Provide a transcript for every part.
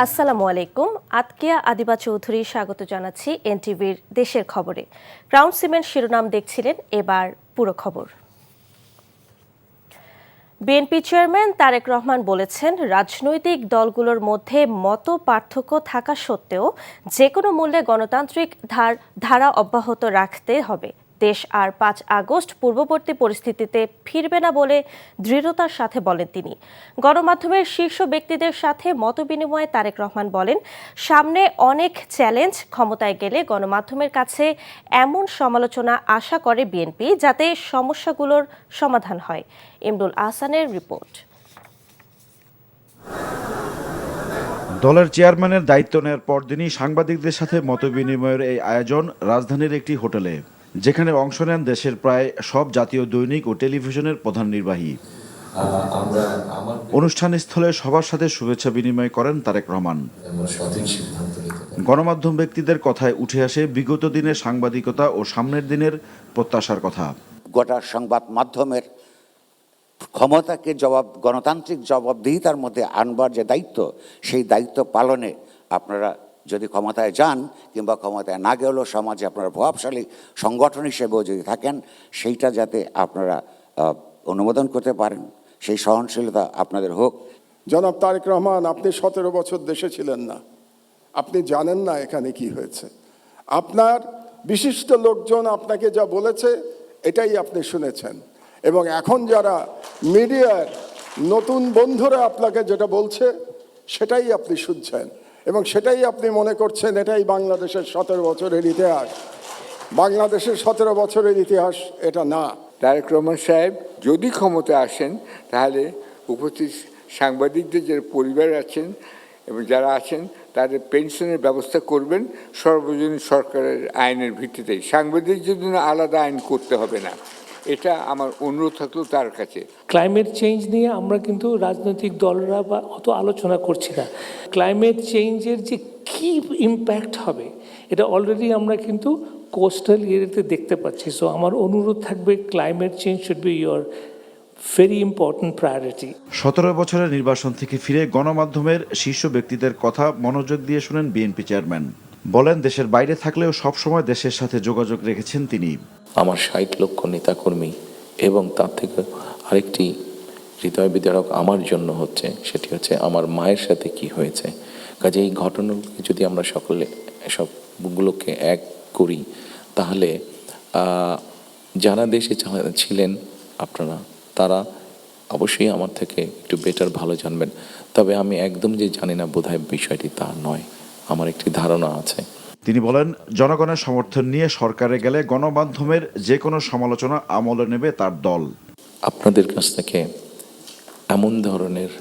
আসসালামু আলাইকুম। আতকিয়া আদিবা চৌধুরী স্বাগত জানাচ্ছি এনটিভির দেশের খবরে। ক্রাউন সিমেন্ট শিরোনাম দেখছিলেন, এবার পুরো খবর। বিএনপি চেয়ারম্যান তারেক রহমান বলেছেন, রাজনৈতিক দলগুলোর মধ্যে মত পার্থক্য থাকা সত্ত্বেও যে কোনো মূল্যে গণতান্ত্রিক ধারা অব্যাহত রাখতে হবে। দেশ আর ৫ আগস্ট পূর্ববর্তী পরিস্থিতিতে ফিরবে না বলে দৃঢ়তার সাথে বলেন তিনি। গণমাধ্যমের শীর্ষ ব্যক্তিদের সাথে মতবিনিময়ে তারেক রহমান বলেন, সামনে অনেক চ্যালেঞ্জ, ক্ষমতায় গেলে গণমাধ্যমের কাছে এমন সমালোচনা আশা করে বিএনপি যাতে সমস্যাগুলোর সমাধান হয়। ইমরুল আহসানের রিপোর্ট। দলের চেয়ারম্যানের দায়িত্ব নেওয়ার পরদিনই সাংবাদিকদের সাথে মতবিনিময়ের এই আয়োজন রাজধানীর একটি হোটেলে, যেখানে অংশ নেন দেশের প্রায় সব জাতীয় দৈনিক ও টেলিভিশনের প্রধান নির্বাহী। অনুষ্ঠানস্থলে সবার সাথে শুভেচ্ছা বিনিময় করেন তারেক রহমান। গণমাধ্যম ব্যক্তিদের কথায় উঠে আসে বিগত দিনের সাংবাদিকতা ও সামনের দিনের প্রত্যাশার কথা। গোটা সংবাদ মাধ্যমের ক্ষমতাকে গণতান্ত্রিক জবাবদিহিতার মধ্যে আনবার যে দায়িত্ব, সেই দায়িত্ব পালনে আপনারা যদি ক্ষমতায় যান কিংবা ক্ষমতায় না গেলেও সমাজে আপনারা প্রভাবশালী সংগঠন হিসেবেও যদি থাকেন, সেইটা যাতে আপনারা অনুমোদন করতে পারেন, সেই সহনশীলতা আপনাদের হোক। জনাব তারেক রহমান, আপনি 17 বছর দেশে ছিলেন না, আপনি জানেন না এখানে কি হয়েছে। আপনার বিশিষ্ট লোকজন আপনাকে যা বলেছে এটাই আপনি শুনেছেন, এবং এখন যারা মিডিয়ার নতুন বন্ধুরা আপনাকে যেটা বলছে সেটাই আপনি শুনছেন, এবং সেটাই আপনি মনে করছেন এটাই বাংলাদেশের 17 বছরের ইতিহাস। বাংলাদেশের 17 বছরের ইতিহাস এটা না। তারেক রহমান সাহেব যদি ক্ষমতায় আসেন, তাহলে উপস্থিত সাংবাদিকদের যে পরিবার আছেন এবং যারা আছেন তাদের পেনশনের ব্যবস্থা করবেন সর্বজনীন সরকারের আইনের ভিত্তিতে। সাংবাদিকদের জন্য আলাদা আইন করতে হবে না, এটা আমার অনুরোধ থাকলো তার কাছে। ক্লাইমেট চেঞ্জ নিয়ে আমরা কিন্তু রাজনৈতিক দলরা বা অত আলোচনা করছি না। ক্লাইমেট চেঞ্জের যে কী ইম্প্যাক্ট হবে এটা অলরেডি আমরা কিন্তু কোস্টাল এরিয়াতে দেখতে পাচ্ছি। সো আমার অনুরোধ থাকবে, climate change should be your very important priority. 17 বছরের নির্বাচন থেকে ফিরে গণমাধ্যমের শীর্ষ ব্যক্তিদের কথা মনোযোগ দিয়ে শুনেন বিএনপি চেয়ারম্যান। বলেন, দেশের বাইরে থাকলেও সবসময় দেশের সাথে যোগাযোগ রেখেছেন তিনি। আমার 60 লক্ষ নেতাকর্মী এবং তার থেকে আরেকটি হৃদয় বিদারক আমার জন্য হচ্ছে, সেটি হচ্ছে আমার মায়ের সাথে কি হয়েছে। কাজে এই ঘটনাগুলোকে যদি আমরা সকলে সবগুলোকে এক করি, তাহলে যারা দেশে ছিলেন আপনারা, তারা অবশ্যই আমার থেকে একটু বেটার ভালো জানবেন। তবে আমি একদম যে জানি না বোধহয় বিষয়টি তা নয়, আমার একটি ধারণা আছে। তিনি বলেন, জনগণের সমর্থন নিয়ে সরকারে গেলে গণমাধ্যমের যে কোনো সমালোচনা আমলে নেবে তার দল। আপনাদের কাছ থেকে এমন ধরনের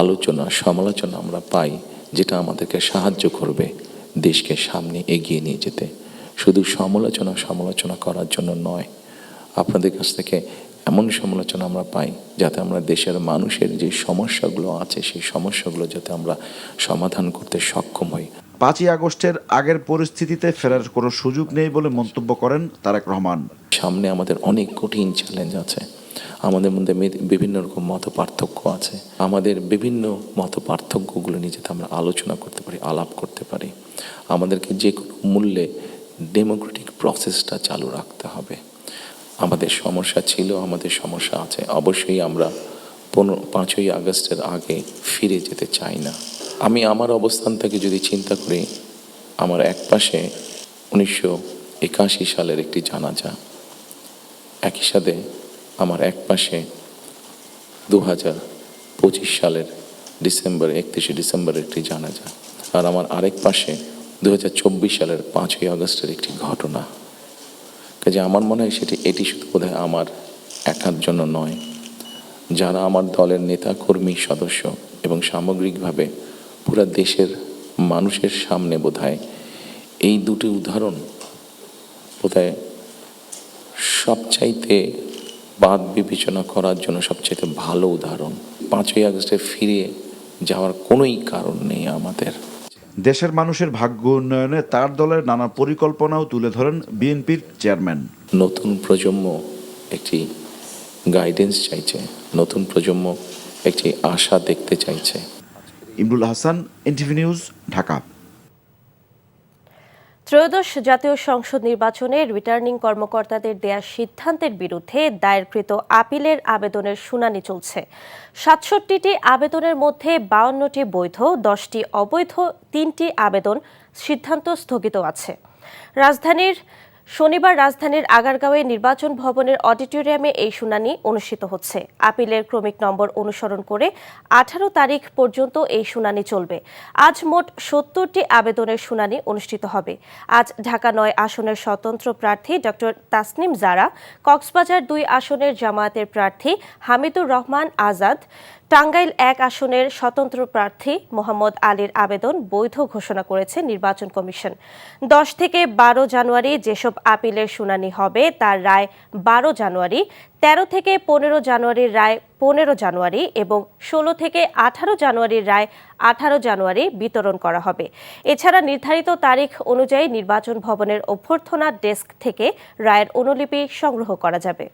আলোচনা সমালোচনা আমরা পাই যেটা আমাদেরকে সাহায্য করবে দেশকে সামনে এগিয়ে নিয়ে যেতে। শুধু সমালোচনা করার জন্য নয়, আপনাদের কাছ থেকে এমন সমালোচনা আমরা পাই যাতে আমরা দেশের মানুষের যে সমস্যাগুলো আছে সেই সমস্যাগুলো যাতে আমরা সমাধান করতে সক্ষম হই। 5ই আগস্টের আগের পরিস্থিতিতে ফেরার কোনো সুযোগ নেই বলে মন্তব্য করেন তারেক রহমান। সামনে আমাদের অনেক কঠিন চ্যালেঞ্জ আছে, আমাদের মধ্যে বিভিন্ন রকম মত পার্থক্য আছে। আমাদের বিভিন্ন মত পার্থক্যগুলো নিয়ে যাতে আমরা আলোচনা করতে পারি, আলাপ করতে পারি। আমাদেরকে যে কোনো মূল্যে ডেমোক্রেটিক প্রসেসটা চালু রাখতে হবে। আমাদের সমস্যা ছিল, আমাদের সমস্যা আছে। অবশ্যই আমরা 5ই আগস্টের আগে ফিরে যেতে চাই না। আমি আমার অবস্থান থেকে যদি চিন্তা করি, আমার এক পাশে 1981 সালের একটি জানাজা, একই সাথে আমার এক পাশে 2025 সালের 31 ডিসেম্বরের একটি জানাজা, আর আমার আরেক পাশে 2024 সালের 5ই আগস্টের একটি ঘটনা। কাজে আমার মনে হয় এটি শুধু বোধহয় আমার একার জন্য নয়, যারা আমার দলের নেতা কর্মী সদস্য এবং সামগ্রিকভাবে পুরো দেশের মানুষের সামনে বোধহয় এই দুটি উদাহরণ বোধহয় সবচাইতে বাদ বিবেচনা করার জন্য সবচাইতে ভালো উদাহরণ। 5ই আগস্টে ফিরে যাওয়ার কোনোই কারণ নেই আমাদের। দেশের মানুষের ভাগ্য উন্নয়নে তার দলের নানা পরিকল্পনাও তুলে ধরেন বিএনপির চেয়ারম্যান। নতুন প্রজন্ম একটি গাইডেন্স চাইছে, নতুন প্রজন্ম একটি আশা দেখতে চাইছে। Imrul Hasan, NTV news, Dhaka. ত্রয়োদশ জাতীয় সংসদ নির্বাচনে রিটার্নিং কর্মকর্তাদের দেয়া সিদ্ধান্তের বিরুদ্ধে দায়েরকৃত আপিলের আবেদনের শুনানি চলছে। ৬৭টি আবেদনের মধ্যে ৫২টি বৈধ, ১০টি অবৈধ, ৩টি আবেদন সিদ্ধান্ত স্থগিত আছে। শনিবার রাজধানীর আগারগাঁওয়ে নির্বাচন ভবনের অডিটোরিয়ামে এই শুনানি অনুষ্ঠিত হচ্ছে। আপিলের ক্রমিক নম্বর অনুসরণ করে ১৮ তারিখ পর্যন্ত এই শুনানি চলবে। আজ মোট ৭০টি আবেদনের শুনানি অনুষ্ঠিত হবে। আজ ঢাকা ৯ আসনের স্বতন্ত্র প্রার্থী ডক্টর তাসনিম জারা, কক্সবাজার ২ আসনের জামায়াতের প্রার্থী হামিদুর রহমান আজাদ, টাঙ্গাইল ১ আসনের স্বতন্ত্র প্রার্থী মোহাম্মদ আলীর আবেদন বৈধ ঘোষণা করেছে নির্বাচন কমিশন। ১০ থেকে ১২ জানুয়ারি যেসব আপিলের শুনানি হবে তার রায় ১২ জানুয়ারি, ১৩ থেকে ১৫ জানুয়ারির রায় ১৫ জানুয়ারি এবং ১৬ থেকে ১৮ জানুয়ারির রায় ১৮ জানুয়ারি বিতরণ করা হবে। এছাড়া নির্ধারিত তারিখ অনুযায়ী নির্বাচন ভবনের অভ্যর্থনা ডেস্ক থেকে রায়ের অনুলিপি সংগ্রহ করা যাবে।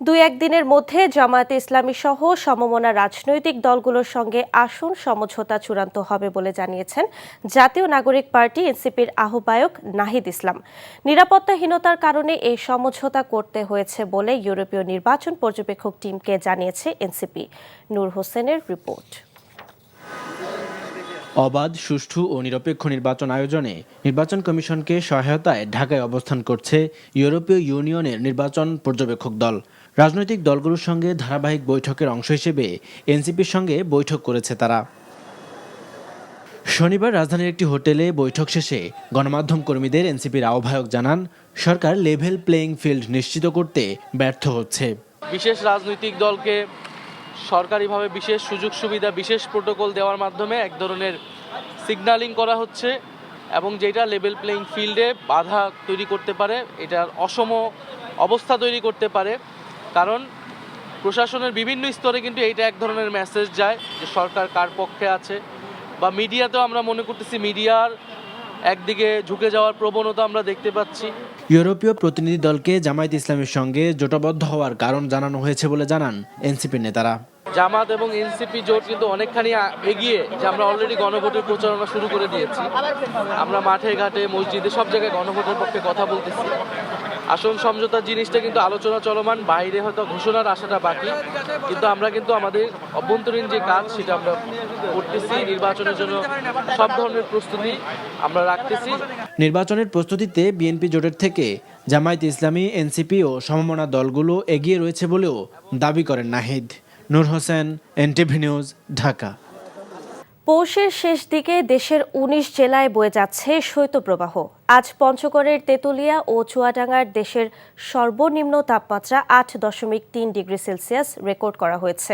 ২-১ দিনের মধ্যে জামায়াতে ইসলামী সহ সমমনা রাজনৈতিক দলগুলোর সঙ্গে আসন সমঝোতা চূড়ান্ত হবে বলে জানিয়েছেন জাতীয় নাগরিক পার্টি এনসিপির আহ্বায়ক নাহিদ ইসলাম। নিরাপত্তাহীনতার কারণে এই সমঝোতা করতে হয়েছে বলে ইউরোপীয় নির্বাচন পর্যবেক্ষক টিমকে জানিয়েছে এনসিপি। নূর হোসেনের রিপোর্ট। অবাধ, সুষ্ঠু ও নিরপেক্ষ নির্বাচন আয়োজনে নির্বাচন কমিশনকে সহায়তায় ঢাকায় অবস্থান করছে ইউরোপীয় ইউনিয়নের নির্বাচন পর্যবেক্ষক দল। রাজনৈতিক দলগুলোর সঙ্গে ধারাবাহিক বৈঠকের অংশ হিসেবে এনসিপির সঙ্গে বৈঠক করেছে তারা। শনিবার রাজধানীর একটি হোটেলে বৈঠক শেষে গণমাধ্যম কর্মীদের এনসিপির আহ্বায়ক জানান, সরকার লেভেল প্লেয়িং ফিল্ড নিশ্চিত করতে ব্যর্থ হচ্ছে। বিশেষ রাজনৈতিক দলকে সরকারিভাবে বিশেষ সুযোগ সুবিধা, বিশেষ প্রোটোকল দেওয়ার মাধ্যমে এক ধরনের সিগন্যালিং করা হচ্ছে এবং যেটা লেভেল প্লেয়িং ফিল্ডে বাধা তৈরি করতে পারে, এটার অসম অবস্থা তৈরি করতে পারে। কারণ প্রশাসনের বিভিন্ন স্তরে কিন্তু এইটা এক ধরনের মেসেজ যায় যে সরকার কার পক্ষে আছে, বা মিডিয়াতেও আমরা মনে করতেছি মিডিয়ার একদিকে ঝুঁকে যাওয়ার প্রবণতা আমরা দেখতে পাচ্ছি। ইউরোপীয় প্রতিনিধি দলকে জামায়াত ইসলামের সঙ্গে জোটবদ্ধ হওয়ার কারণ জানানো হয়েছে বলে জানান এনসিপির নেতারা। জামাত এবং এনসিপি জোট কিন্তু অনেকখানি এগিয়ে, যে আমরা অলরেডি গণভোটের প্রচারণা শুরু করে দিয়েছি। আমরা মাঠে ঘাটে মসজিদে সব জায়গায় গণভোটের পক্ষে কথা বলতেছি। আসন সমঝোতার জিনিসটা কিন্তু আলোচনা চলমান, বাইরে হয়তো ঘোষণার আশাটা বাকি, কিন্তু আমরা কিন্তু আমাদের অভ্যন্তরীণ যে কাজ সেটা আমরা করতেছি। নির্বাচনের জন্য সব ধরনের প্রস্তুতি আমরা রাখতেছি। নির্বাচনের প্রস্তুতিতে বিএনপি জোটের থেকে জামায়াত ইসলামী, এনসিপি ও সমমনা দলগুলো এগিয়ে রয়েছে বলেও দাবি করেন নাহিদ। নূর হোসেন, এনটিভি নিউজ, ঢাকা। পৌষের শেষ দিকে দেশের ১৯ জেলায় বয়ে যাচ্ছে শৈত্যপ্রবাহ। আজ পঞ্চগড়ের তেঁতুলিয়া ও চুয়াডাঙ্গার দেশের সর্বনিম্ন তাপমাত্রা ৮.৩ ডিগ্রি সেলসিয়াস রেকর্ড করা হয়েছে।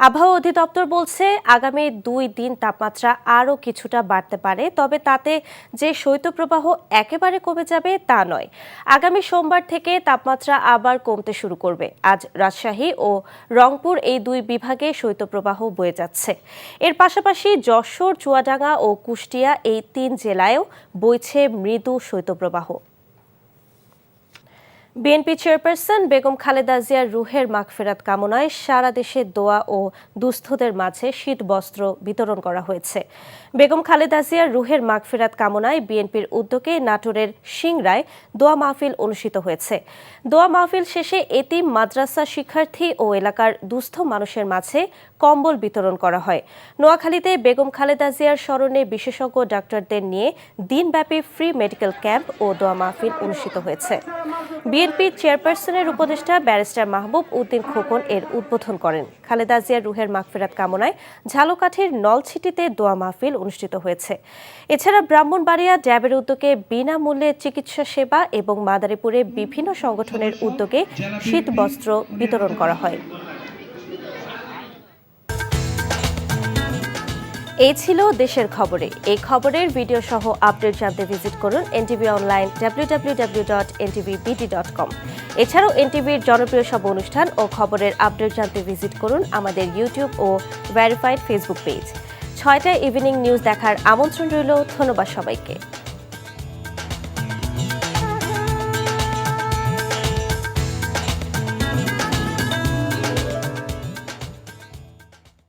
আবহাওয়া অধিদপ্তর বলছে আগামী ২ দিন তাপমাত্রা আরও কিছুটা বাড়তে পারে, তবে তাতে যে শৈত্যপ্রবাহ একেবারে কমে যাবে তা নয়। আগামী সোমবার থেকে তাপমাত্রা আবার কমতে শুরু করবে। আজ রাজশাহী ও রংপুর এই দুই বিভাগে শৈত্যপ্রবাহ বয়ে যাচ্ছে। এর পাশাপাশি যশোর, চুয়াডাঙ্গা ও কুষ্টিয়া এই ৩ জেলায়ও বইছে মৃদু শৈত্যপ্রবাহ। বিএনপি চেয়ারপারসন বেগম খালেদা জিয়ার রুহের মাগফিরাত কামনায় সারা দেশে দোয়া ও দুস্থদের মাঝে শীত বস্ত্র বিতরণ করা হয়েছে। বেগম খালেদা জিয়ার রুহের মাগফিরাত কামনায় বিএনপির উদ্যোগে নাটোরের সিংড়ায় দোয়া মাহফিল অনুষ্ঠিত হয়েছে। দোয়া মাহফিল শেষে এতিম, মাদ্রাসা শিক্ষার্থী ও এলাকার দুস্থ মানুষের মাঝে কম্বল বিতরণ করা হয়। নোয়াখালীতে বেগম খালেদা জিয়ার স্মরণে বিশেষজ্ঞ ডাক্তারদের নিয়ে দিনব্যাপী ফ্রি মেডিকেল ক্যাম্প ও দোয়া মাহফিল অনুষ্ঠিত হয়েছে। বিএনপি চেয়ারপারসনের উপদেষ্টা ব্যারিস্টার মাহবুব উদ্দিন খোকন এর উদ্বোধন করেন। খালেদা জিয়ার রুহের মাগফিরাত কামনায় ঝালকাঠির নলছিটিতে দোয়া মাহফিল অনুষ্ঠিত হয়েছে। এছাড়া ব্রাহ্মণবাড়িয়া ড্যাবের উদ্যোগে বিনামূল্যে চিকিৎসা সেবা এবং মাদারীপুরে বিভিন্ন সংগঠনের উদ্যোগে শীত বস্ত্র বিতরণ করা হয়। এই ছিল দেশের খবরে। এই খবরের ভিডিও সহ আপডেট জানতে ভিজিট করুন এনটিভি অনলাইন www.ntvbd.com। এছাড়াও এনটিভির জনপ্রিয় সব অনুষ্ঠান ও খবরের আপডেট জানতে ভিজিট করুন আমাদের ইউটিউব ও ভেরিফাইড ফেসবুক পেজ। ৬টায় ইভিনিং নিউজ দেখার আমন্ত্রণ রইল। ধন্যবাদ সবাইকে।